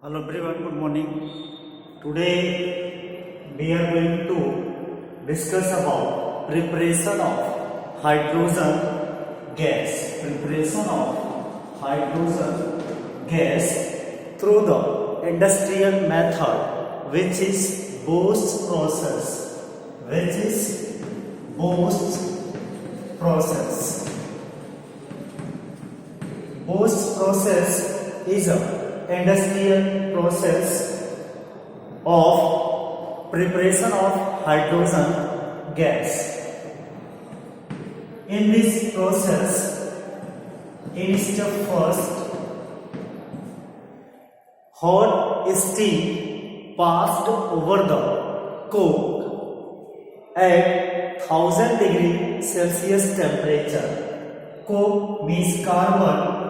Hello everyone, good morning. Today we are going to discuss about preparation of hydrogen gas. Preparation of hydrogen gas through the industrial method, which is Bose process. Which is Bose process. Bose process is a industrial process of preparation of hydrogen gas. In this process, in step first, hot steam passed over the coke at 1000 degree Celsius temperature. Coke means carbon,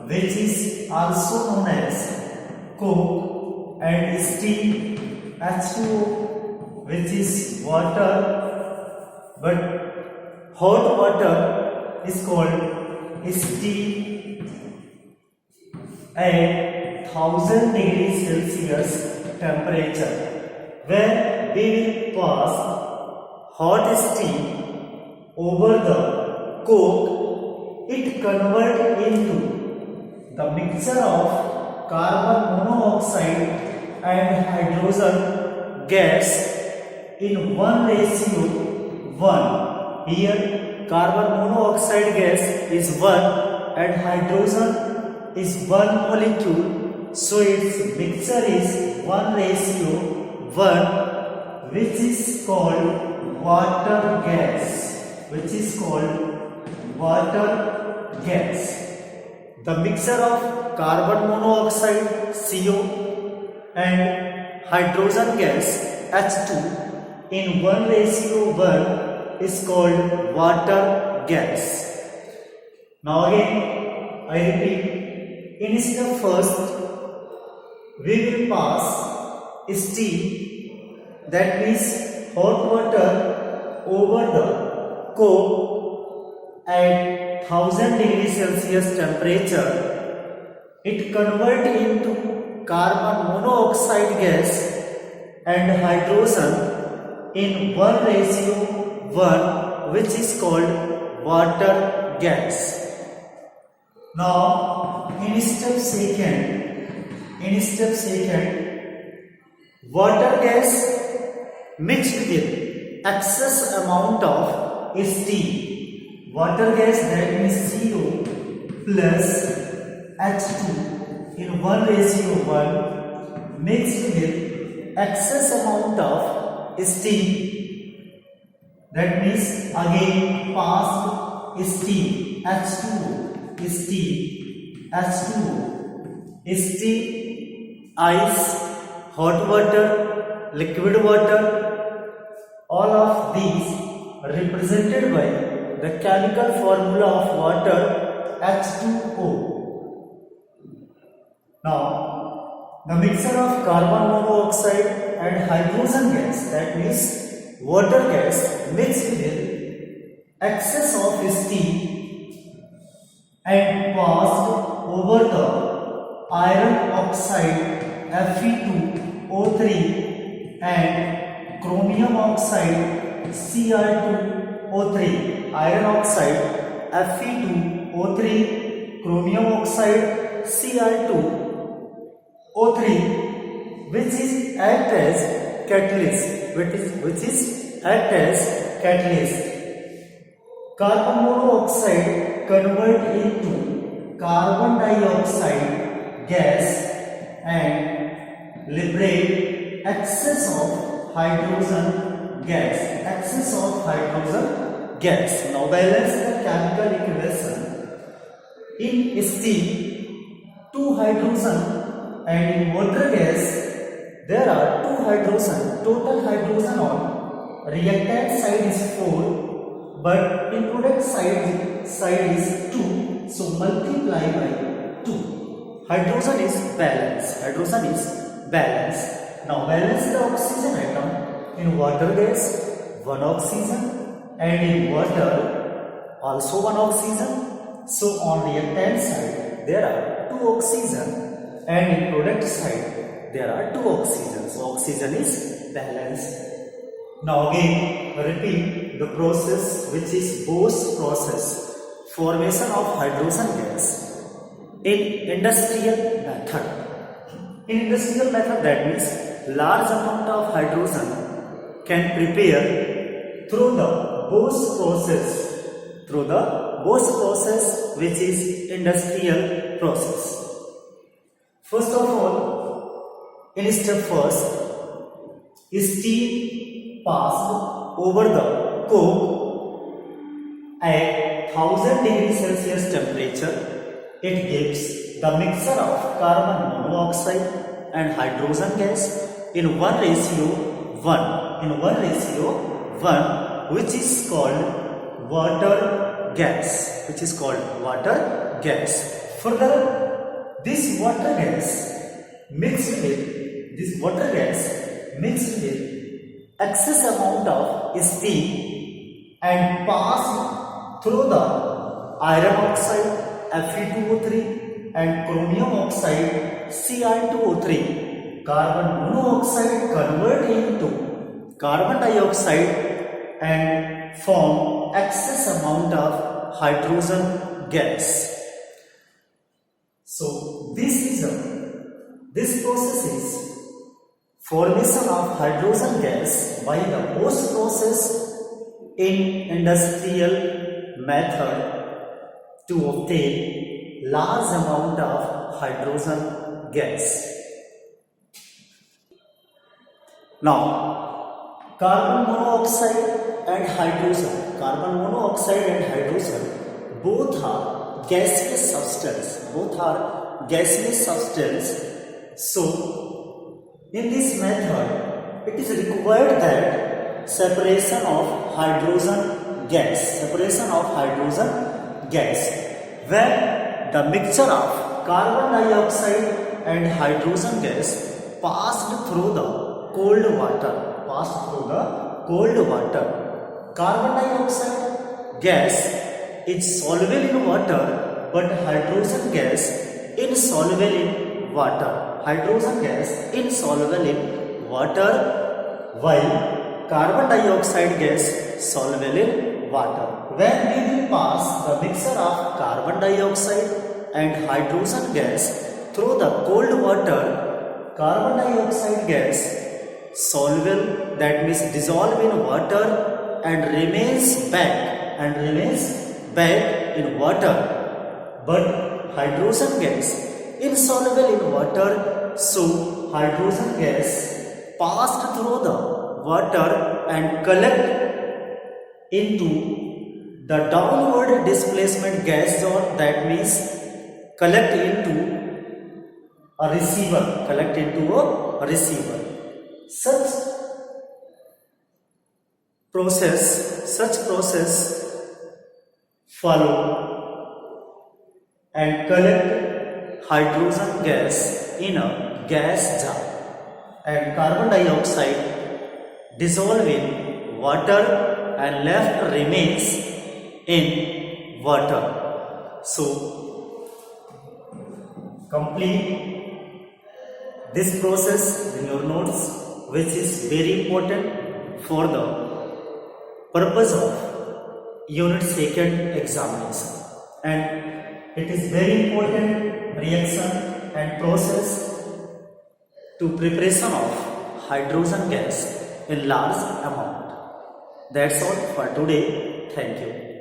which is also known as coke, and steam H2O, which is water, but hot water is called steam at 1000 degrees Celsius temperature. When we will pass hot steam over the coke, it converts into the mixture of carbon monoxide and hydrogen gas in 1:1. Here carbon monoxide gas is 1 and hydrogen is 1 molecule, so its mixture is 1:1, which is called water gas. Which is called water gas. The mixture of carbon monoxide CO and hydrogen gas H2 in 1:1 is called water gas. Now again I repeat, in step first we will pass steam, that means hot water, over the coke at 1000 degree Celsius temperature. It converts into carbon monoxide gas and hydrogen in 1:1, which is called water gas. Now in step second, water gas mixed with excess amount of steam. Water gas, that means CO plus H2 in 1:1 mixed with excess amount of steam, that means again passed steam H2O, steam, ice, hot water, liquid water, all of these represented by the chemical formula of water H2O. Now, the mixture of carbon monoxide and hydrogen gas, that means water gas, mixed with excess of steam and passed over the iron oxide Fe2O3 and chromium oxide Cr2O3. Iron oxide Fe2O3, chromium oxide Cr2O3, which is act as catalyst. Carbon monoxide convert into carbon dioxide gas and liberate excess of hydrogen gas. Now balance the chemical equation. In steam, 2 hydrogen, and in water gas there are 2 hydrogen. Total hydrogen on reactant side is 4, but in product side is 2, so multiply by 2. Hydrogen is balanced. Now balance the oxygen atom. In water gas, 1 oxygen, and in water also 1 oxygen. So on reactant side there are 2 oxygen and in product side there are 2 oxygens. So oxygen is balanced. Now again repeat the process, which is Bose process, formation of hydrogen gas in industrial method. In industrial method, that means large amount of hydrogen can prepare through the Bose process, which is industrial process. First of all, in step first, steam passed over the coke at 1000 degrees Celsius temperature. It gives the mixture of carbon monoxide and hydrogen gas in 1:1, which is called water gas. Further, this water gas mixed with excess amount of steam and passed through the iron oxide Fe2O3 and chromium oxide Cr2O3. Carbon monoxide convert into carbon dioxide and form excess amount of hydrogen gas. So this process is formation of hydrogen gas by the Bose process in industrial method to obtain large amount of hydrogen gas. Now, carbon monoxide and hydrogen both are gaseous substance. So in this method, it is required that separation of hydrogen gas. When the mixture of carbon dioxide and hydrogen gas passed through the cold water. Carbon dioxide gas is soluble in water, but hydrogen gas insoluble in water. While carbon dioxide gas soluble in water. When we will pass the mixture of carbon dioxide and hydrogen gas through the cold water, carbon dioxide gas soluble, that means dissolve in water and remains back in water, but hydrogen gas insoluble in water. So hydrogen gas passed through the water and collect into the downward displacement gas zone, that means collect into a receiver. Such process follow and collect hydrogen gas in a gas jar, and carbon dioxide dissolve in water and left remains in water. So complete this process in your notes, which is very important for the purpose of unit 2nd examination, and it is very important reaction and process to preparation of hydrogen gas in large amount. That's all for today. Thank you.